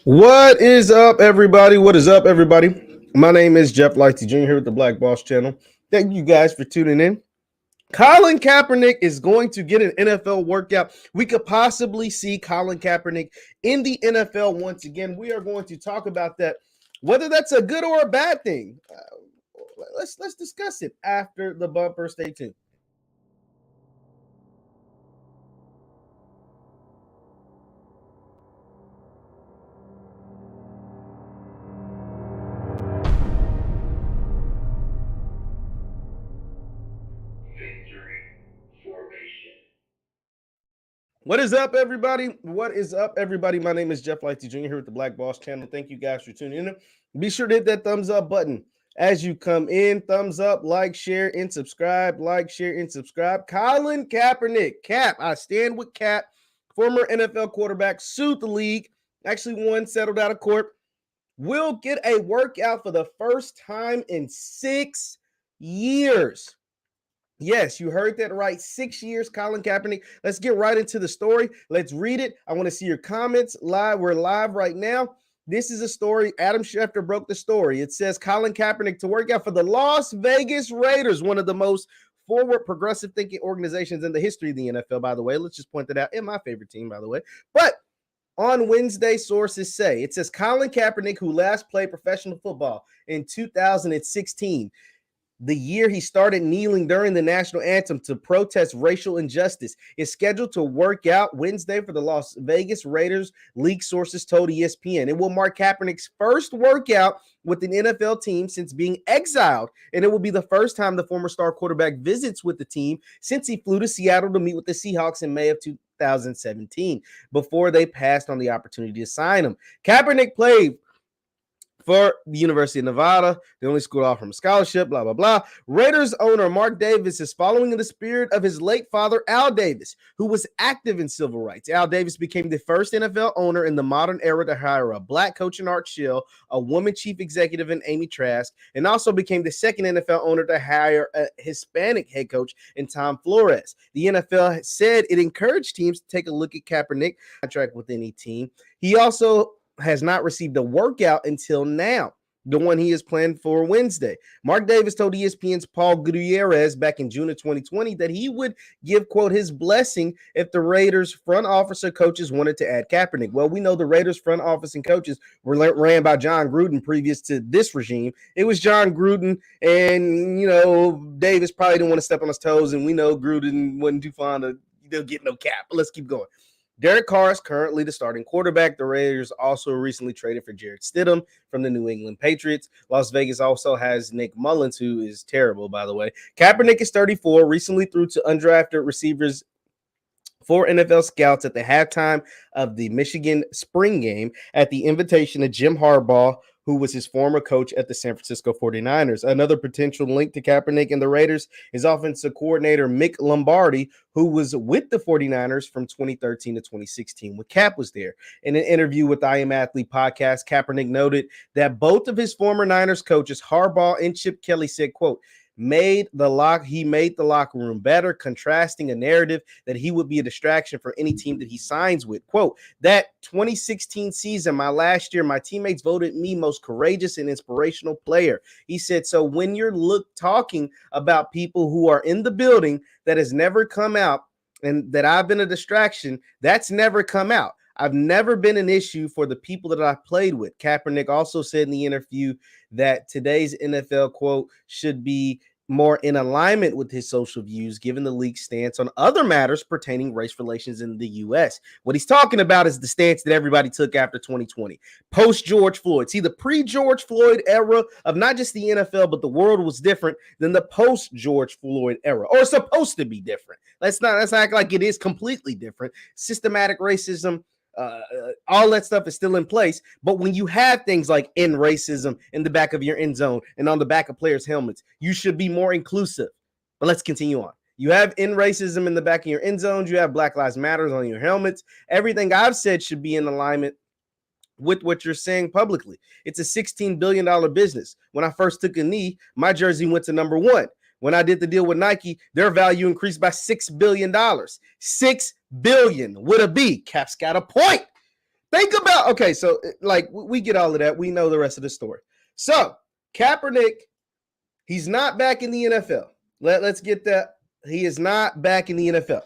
What is up, everybody? What is up, everybody? My name is JeffLightsYJr here with the Black Boss channel. Thank you guys for tuning in. Colin Kaepernick is going to get an NFL workout. We could possibly see Colin Kaepernick in the NFL once again. We are going to talk about that, whether that's a good or a bad thing. Let's discuss it after the bumper. Stay tuned. What is up, everybody? What is up, everybody? My name is JeffLightsYJr here with the Black Boss channel. Thank you guys for tuning in. Be sure to hit that thumbs up button as you come in. Thumbs up, like, share, and subscribe. Like, share, and subscribe. Colin Kaepernick. Cap. I stand with Cap. Former NFL quarterback, sued the league. Actually won, settled out of court. Will get a workout for the first time in 6 years. Yes, you heard that right. 6 years, Colin Kaepernick. Let's get right into the story. Let's read it. I want to see your comments live. We're live right now. This is a story. Adam Schefter broke the story. It says Colin Kaepernick to work out for the Las Vegas Raiders, one of the most forward, progressive thinking organizations in the history of the NFL, by the way. Let's just point that out. And my favorite team, by the way. But on Wednesday, sources say, it says Colin Kaepernick, who last played professional football in 2016, the year he started kneeling during the national anthem to protest racial injustice, is scheduled to work out Wednesday for the Las Vegas Raiders, league sources told ESPN. It will mark Kaepernick's first workout with an NFL team since being exiled, and it will be the first time the former star quarterback visits with the team since he flew to Seattle to meet with the Seahawks in May of 2017, before they passed on the opportunity to sign him. Kaepernick played for the University of Nevada, the only school offering a scholarship, blah, blah, blah. Raiders owner Mark Davis is following in the spirit of his late father, Al Davis, who was active in civil rights. Al Davis became the first NFL owner in the modern era to hire a black coach in Art Shell, a woman chief executive in Amy Trask, and also became the second NFL owner to hire a Hispanic head coach in Tom Flores. The NFL said it encouraged teams to take a look at Kaepernick contract with any team. He also has not received a workout until now, the one he is planned for Wednesday. Mark Davis told ESPN's Paul Gutierrez back in June of 2020 that he would give, quote, his blessing if the Raiders front office or coaches wanted to add Kaepernick. Well, we know the Raiders front office and coaches were ran by John Gruden previous to this regime. It was John Gruden, and, Davis probably didn't want to step on his toes, and we know Gruden wasn't too fond of getting no cap. But let's keep going. Derek Carr is currently the starting quarterback. The Raiders also recently traded for Jarrett Stidham from the New England Patriots. Las Vegas also has Nick Mullins, who is terrible, by the way. Kaepernick is 34, recently threw to undrafted receivers for NFL scouts at the halftime of the Michigan spring game at the invitation of Jim Harbaugh, who was his former coach at the San Francisco 49ers. Another potential link to Kaepernick and the Raiders is offensive coordinator Mick Lombardi, who was with the 49ers from 2013 to 2016 when Cap was there. In an interview with I Am Athlete podcast, Kaepernick noted that both of his former Niners coaches, Harbaugh and Chip Kelly, said, quote, he made the locker room better, contrasting a narrative that he would be a distraction for any team that he signs with. Quote, that 2016 season, my last year, my teammates voted me most courageous and inspirational player. He said, so when you're talking about people who are in the building that has never come out and that I've been a distraction, that's never come out. I've never been an issue for the people that I've played with. Kaepernick also said in the interview that today's NFL, quote, should be more in alignment with his social views, given the league's stance on other matters pertaining race relations in the U.S. What he's talking about is the stance that everybody took after 2020, post-George Floyd. See, the pre-George Floyd era of not just the NFL, but the world was different than the post-George Floyd era, or supposed to be different. Let's act like it is completely different. Systematic racism, all that stuff is still in place. But when you have things like end racism in the back of your end zone and on the back of players' helmets, you should be more inclusive. But let's continue on. You have end racism in the back of your end zones. You have Black Lives Matter on your helmets. Everything I've said should be in alignment with what you're saying publicly. It's a $16 billion business. When I first took a knee, my jersey went to number one. When I did the deal with Nike, their value increased by $6 billion. $6 billion with a B. Cap's got a point. Think about, okay, so like we get all of that. We know the rest of the story. So Kaepernick, he's not back in the NFL. Let's get that. He is not back in the NFL.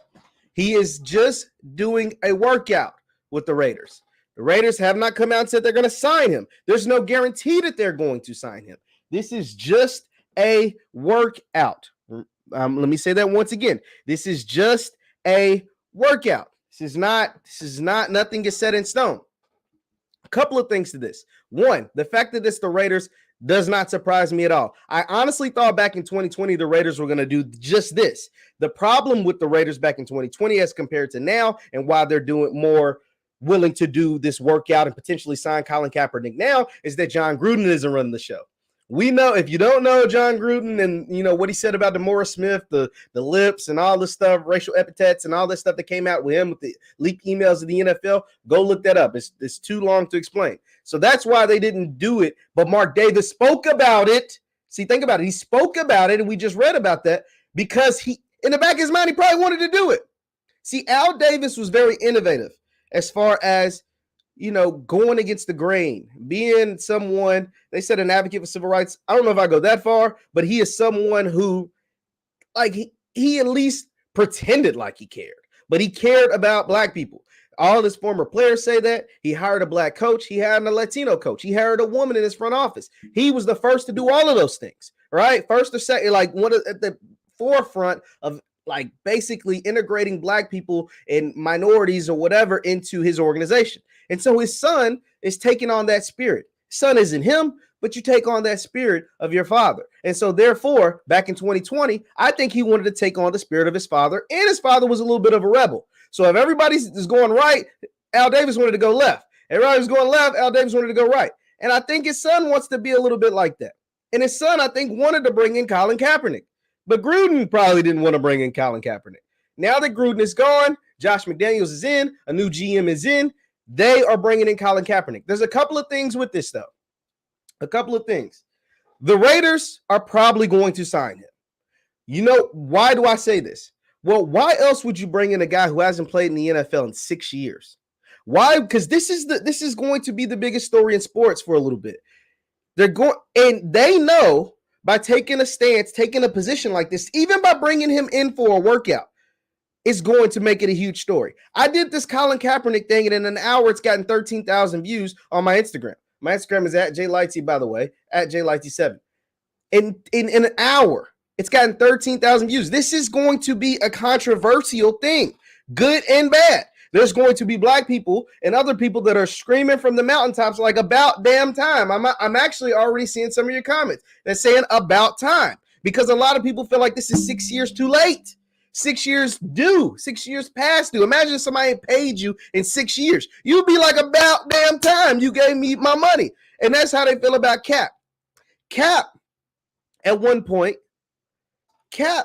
He is just doing a workout with the Raiders. The Raiders have not come out and said they're going to sign him. There's no guarantee that they're going to sign him. This is just a workout. Let me say that once again. This is just a workout. This is not nothing is set in stone. A couple of things to this. One, the fact that it's the Raiders does not surprise me at all. I honestly thought back in 2020 the Raiders were going to do just this. The problem with the Raiders back in 2020 as compared to now, and why they're doing more willing to do this workout and potentially sign Colin Kaepernick now, is that John Gruden isn't running the show. We know, if you don't know John Gruden and you know what he said about DeMaurice Smith, the lips and all this stuff, racial epithets and all this stuff that came out with him with the leaked emails of the NFL, go look that up. It's too long to explain. So that's why they didn't do it. But Mark Davis spoke about it. See, think about it. He spoke about it, and we just read about that because he, in the back of his mind, he probably wanted to do it. See, Al Davis was very innovative as far as, you know, going against the grain, being someone, they said an advocate for civil rights. I don't know if I go that far, but he is someone who, like, he at least pretended like he cared, but he cared about black people. All his former players say that. He hired a black coach. He hired a Latino coach. He hired a woman in his front office. He was the first to do all of those things, right? First or second, like one at the forefront of like basically integrating black people and minorities or whatever into his organization. And so his son is taking on that spirit. Son isn't him, but you take on that spirit of your father. And so therefore, back in 2020, I think he wanted to take on the spirit of his father, and his father was a little bit of a rebel. So if everybody is going right, Al Davis wanted to go left. Everybody was going left, Al Davis wanted to go right. And I think his son wants to be a little bit like that. And his son, I think, wanted to bring in Colin Kaepernick. But Gruden probably didn't want to bring in Colin Kaepernick. Now that Gruden is gone, Josh McDaniels is in, a new GM is in, they are bringing in Colin Kaepernick. There's a couple of things with this, though. A couple of things. The Raiders are probably going to sign him. You know, why do I say this? Well, why else would you bring in a guy who hasn't played in the NFL in 6 years? Why? Because this is going to be the biggest story in sports for a little bit. They're going, and they know by taking a stance, taking a position like this, even by bringing him in for a workout, it's going to make it a huge story. I did this Colin Kaepernick thing, and in an hour, it's gotten 13,000 views on my Instagram. My Instagram is at JLightsy, by the way, at JLightsy7. In an hour, it's gotten 13,000 views. This is going to be a controversial thing, good and bad. There's going to be black people and other people that are screaming from the mountaintops like about damn time. I'm actually already seeing some of your comments that's saying about time, because a lot of people feel like this is 6 years too late. 6 years due, 6 years past due. Imagine if somebody paid you in 6 years. You'd be like, about damn time you gave me my money. And that's how they feel about Kaep. Kaep, at one point, Kaep,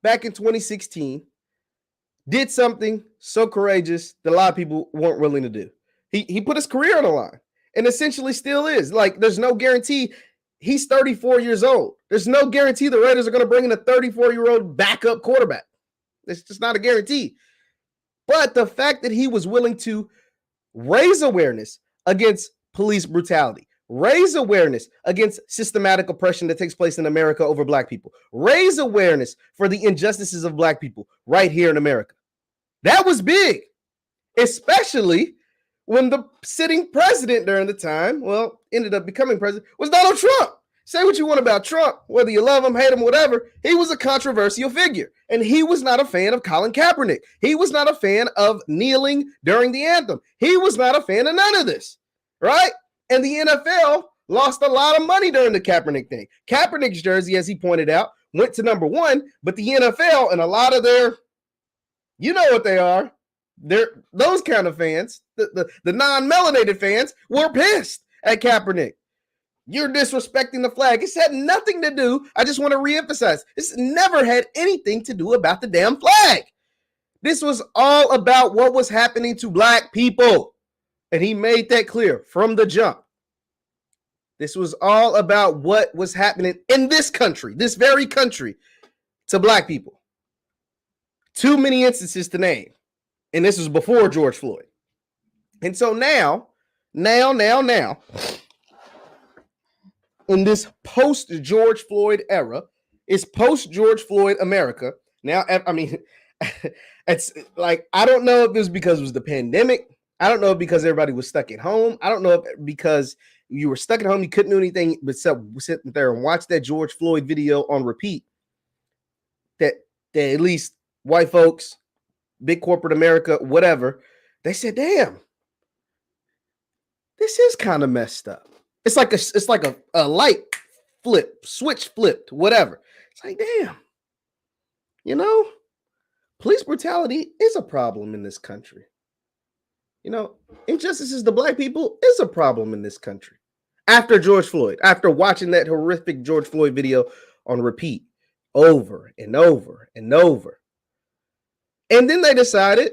back in 2016, did something so courageous that a lot of people weren't willing to do. He put his career on the line, and essentially still is. Like, there's no guarantee. He's 34 years old. There's no guarantee the Raiders are going to bring in a 34-year-old backup quarterback. It's just not a guarantee. But the fact that he was willing to raise awareness against police brutality, raise awareness against systematic oppression that takes place in America over black people, raise awareness for the injustices of black people right here in America. That was big, especially when the sitting president during the time, well, ended up becoming president, was Donald Trump. Say what you want about Trump, whether you love him, hate him, whatever. He was a controversial figure, and he was not a fan of Colin Kaepernick. He was not a fan of kneeling during the anthem. He was not a fan of none of this, right? And the NFL lost a lot of money during the Kaepernick thing. Kaepernick's jersey, as he pointed out, went to number one, but the NFL and a lot of their, you know what they are, they're those kind of fans, the non-melanated fans, were pissed at Kaepernick. You're disrespecting the flag. It's had nothing to do, I just want to reemphasize, this never had anything to do about the damn flag. This was all about what was happening to black people. And he made that clear from the jump. This was all about what was happening in this country, this very country, to black people. Too many instances to name. And this was before George Floyd. And so now, in this post-George Floyd era, is post-George Floyd America. Now, I mean, it's like, I don't know if it was because it was the pandemic. I don't know if because everybody was stuck at home. I don't know if because you were stuck at home, you couldn't do anything but sit there and watch that George Floyd video on repeat. That at least white folks, big corporate America, whatever, they said, damn, this is kind of messed up. It's like a light switch flipped, whatever. It's like, damn, you know, police brutality is a problem in this country. You know, injustices to black people is a problem in this country. After George Floyd, after watching that horrific George Floyd video on repeat over and over and over. And then they decided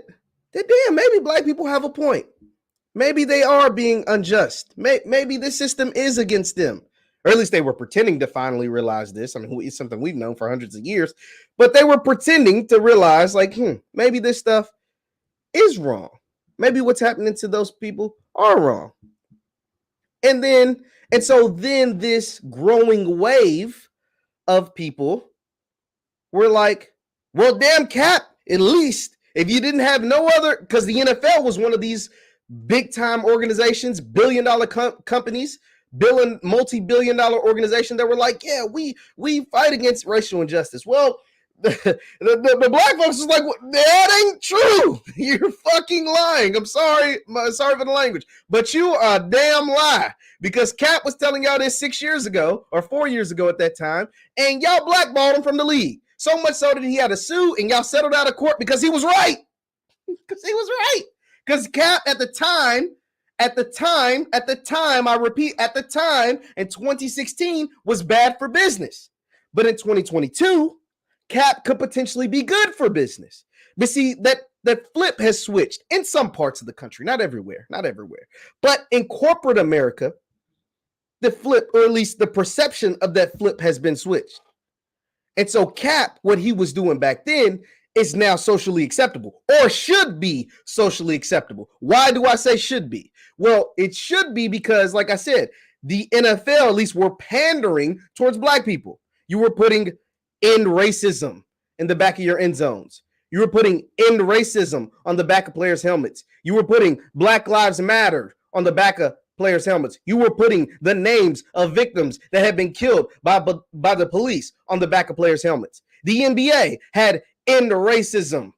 that, damn, maybe black people have a point. Maybe they are being unjust. Maybe this system is against them. Or at least they were pretending to finally realize this. I mean, it's something we've known for hundreds of years. But they were pretending to realize, like, maybe this stuff is wrong. Maybe what's happening to those people are wrong. And so then this growing wave of people were like, well, damn, Kaep, at least if you didn't have no other, because the NFL was one of these big time organizations, billion-dollar companies, multi-billion-dollar organization that were like, yeah, we fight against racial injustice. Well, the black folks is like, that ain't true. You're fucking lying. I'm sorry for the language, but you are a damn lie, because Kaep was telling y'all this 6 years ago or 4 years ago at that time, and y'all blackballed him from the league. So much so that he had to sue, and y'all settled out of court because he was right. Because he was right. Because Kaep at the time, I repeat, at the time in 2016 was bad for business. But in 2022, Kaep could potentially be good for business. But see, that flip has switched in some parts of the country, not everywhere. But in corporate America, the flip, or at least the perception of that flip, has been switched. And so Kaep, what he was doing back then, is now socially acceptable, or should be socially acceptable. Why do I say should be? Well, it should be because, like I said, the NFL at least were pandering towards black people. You were putting end racism in the back of your end zones. You were putting end racism on the back of players' helmets. You were putting Black Lives Matter on the back of players' helmets. You were putting the names of victims that had been killed by the police on the back of players' helmets. The NBA had end racism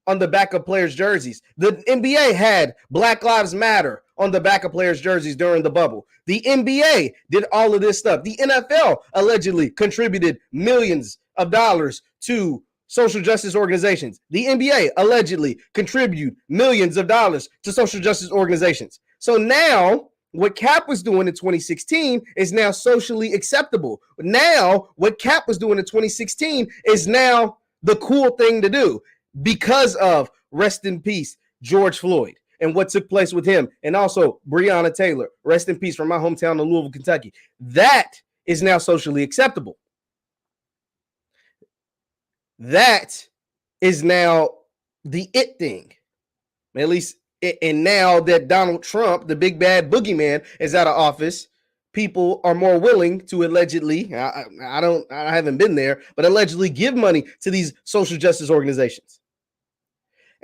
on the back of players' jerseys. The NBA had Black Lives Matter on the back of players' jerseys during the bubble. The NBA did all of this stuff. The NFL allegedly contributed millions of dollars to social justice organizations. The NBA allegedly contribute millions of dollars to social justice organizations. So now what Kaep was doing in 2016 is now socially acceptable. Now what Kaep was doing in 2016 is now the cool thing to do, because of, rest in peace, George Floyd and what took place with him, and also Breonna Taylor, rest in peace, from my hometown of Louisville, Kentucky. That is now socially acceptable. That is now the it thing, at least. And now that Donald Trump, the big bad boogeyman, is out of office, people are more willing to allegedly, I haven't been there, but allegedly give money to these social justice organizations.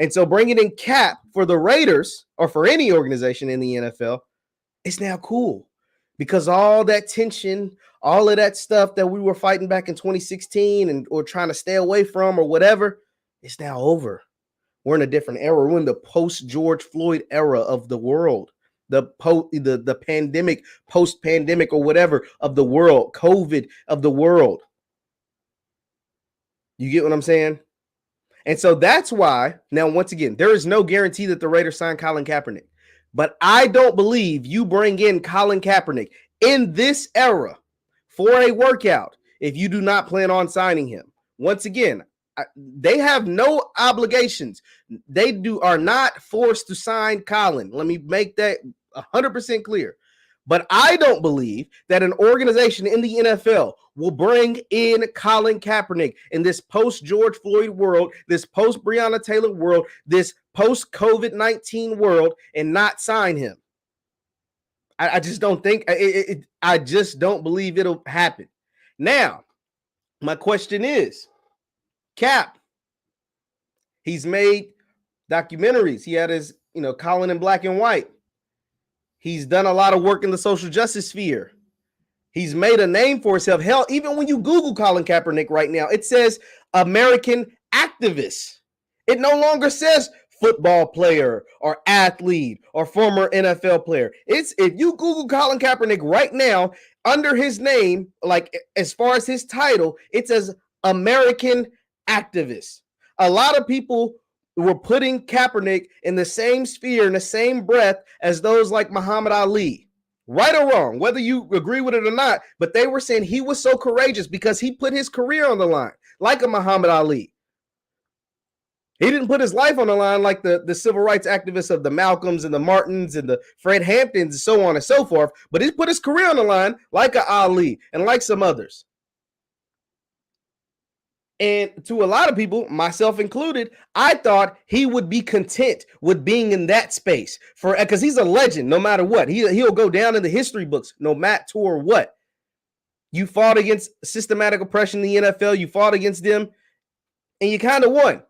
And so bringing in Kaep for the Raiders, or for any organization in the NFL, is now cool, because all that tension, all of that stuff that we were fighting back in 2016 or trying to stay away from or whatever, is now over. We're in a different era. We're in the post-George Floyd era of the world. The pandemic, post-pandemic, or whatever of the world, COVID of the world. You get what I'm saying? And so that's why, now, once again, there is no guarantee that the Raiders sign Colin Kaepernick. But I don't believe you bring in Colin Kaepernick in this era for a workout if you do not plan on signing him. Once again, they have no obligations. They are not forced to sign Colin. Let me make that 100% clear. But I don't believe that an organization in the NFL will bring in Colin Kaepernick in this post-George Floyd world, this post-Breonna Taylor world, this post-COVID-19 world, and not sign him. I just don't think I just don't believe it'll happen. Now, my question is, Cap, he's made documentaries. He had his, Colin in Black and White. He's done a lot of work in the social justice sphere. He's made a name for himself. Hell, even when you Google Colin Kaepernick right now, it says American activist. It no longer says football player or athlete or former NFL player. It's if you Google Colin Kaepernick right now, under his name, like as far as his title, it says American activist. A lot of people were putting Kaepernick in the same sphere, in the same breath as those like Muhammad Ali. Right or wrong, whether you agree with it or not, but they were saying he was so courageous because he put his career on the line, like a Muhammad Ali. He didn't put his life on the line like the civil rights activists of the Malcolms and the Martins and the Fred Hamptons and so on and so forth, but he put his career on the line like a Ali and like some others. And to a lot of people, myself included, I thought he would be content with being in that space because he's a legend no matter what. He'll go down in the history books no matter what. You fought against systematic oppression in the NFL. You fought against them and you kind of won.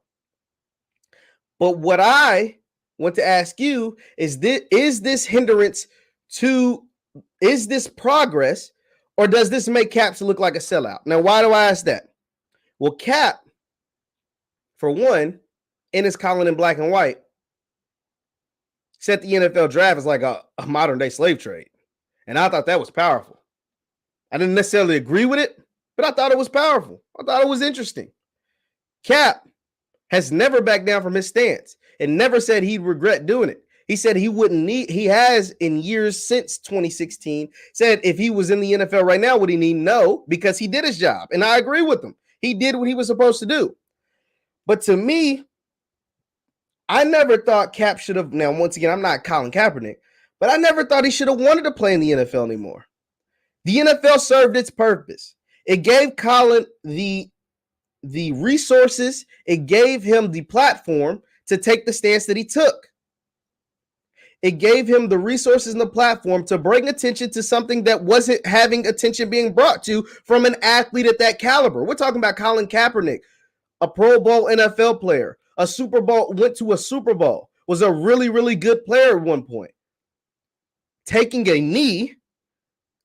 But what I want to ask you is this hindrance to, is this progress, or does this make Caps look like a sellout? Now, why do I ask that? Well, Cap, for one, in his Colin in Black and White, said the NFL draft is like a modern day slave trade. And I thought that was powerful. I didn't necessarily agree with it, but I thought it was powerful. I thought it was interesting. Cap has never backed down from his stance and never said he'd regret doing it. He said he wouldn't need, he has in years since 2016 said if he was in the NFL right now, would he need? No, because he did his job. And I agree with him. He did what he was supposed to do. But to me, I never thought Cap should have, now once again, I'm not Colin Kaepernick, but I never thought he should have wanted to play in the NFL anymore. The NFL served its purpose. It gave Colin the resources, it gave him the platform to take the stance that he took. It gave him the resources and the platform to bring attention to something that wasn't having attention being brought to from an athlete at that caliber. We're talking about Colin Kaepernick, a Pro Bowl NFL player, a Super Bowl, went to a Super Bowl, was a really, really good player at one point. Taking a knee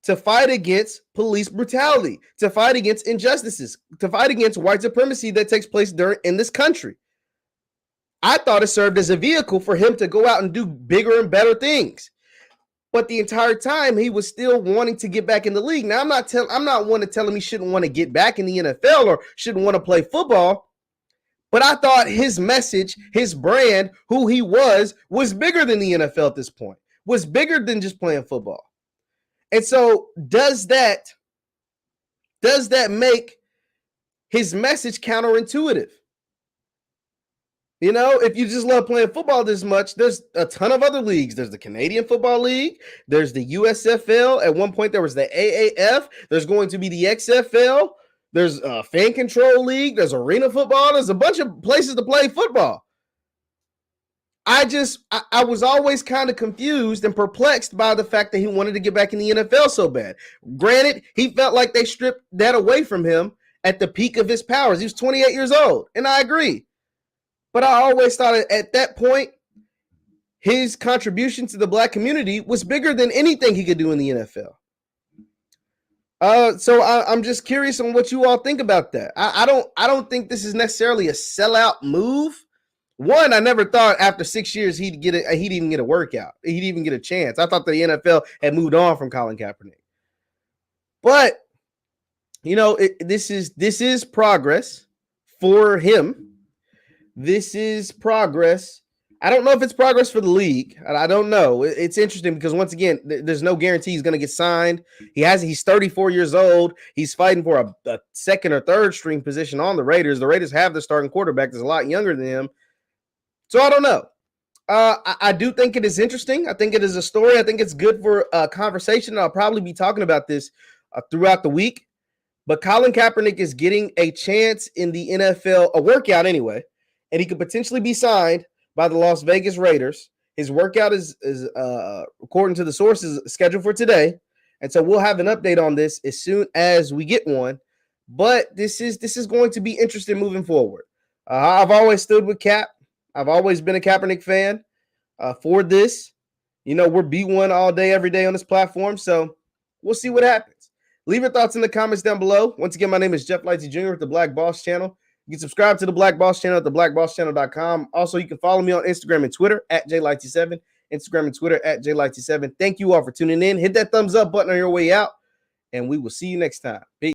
to fight against police brutality, to fight against injustices, to fight against white supremacy that takes place in this country. I thought it served as a vehicle for him to go out and do bigger and better things. But the entire time he was still wanting to get back in the league. Now, I'm not one to tell him he shouldn't want to get back in the NFL or shouldn't want to play football. But I thought his message, his brand, who he was bigger than the NFL at this point, was bigger than just playing football. And so does that make his message counterintuitive? You know, if you just love playing football this much, there's a ton of other leagues. There's the Canadian Football League. There's the USFL. At one point, there was the AAF. There's going to be the XFL. There's a fan control league. There's arena football. There's a bunch of places to play football. I was always kind of confused and perplexed by the fact that he wanted to get back in the NFL so bad. Granted, he felt like they stripped that away from him at the peak of his powers. He was 28 years old, and I agree. But I always thought at that point, his contribution to the Black community was bigger than anything he could do in the NFL. So I'm just curious on what you all think about that. I don't think this is necessarily a sellout move. One, I never thought after 6 years he'd even get a workout. He'd even get a chance. I thought the NFL had moved on from Colin Kaepernick. But you know, this is progress for him. This is progress. I don't know if it's progress for the league. I don't know. It's interesting because once again, there's no guarantee he's going to get signed. He's 34 years old. He's fighting for a second or third string position on the Raiders. The Raiders have the starting quarterback that's a lot younger than him. So I don't know. I do think it is interesting. I think it is a story. I think it's good for conversation. I'll probably be talking about this throughout the week. But Colin Kaepernick is getting a chance in the NFL, a workout anyway, and he could potentially be signed by the Las Vegas Raiders. His workout is according to the sources, scheduled for today, and so we'll have an update on this as soon as we get one. But this is going to be interesting moving forward. I've always stood with Cap. I've always been a Kaepernick fan for this. You know, we're B1 all day, every day on this platform, so we'll see what happens. Leave your thoughts in the comments down below. Once again, my name is JeffLightsYJr. with the Black Boss Channel. You can subscribe to the Black Boss Channel at theblackbosschannel.com. Also, you can follow me on Instagram and Twitter at JLightsy7. Instagram and Twitter at JLightsy7. Thank you all for tuning in. Hit that thumbs up button on your way out, and we will see you next time. Peace.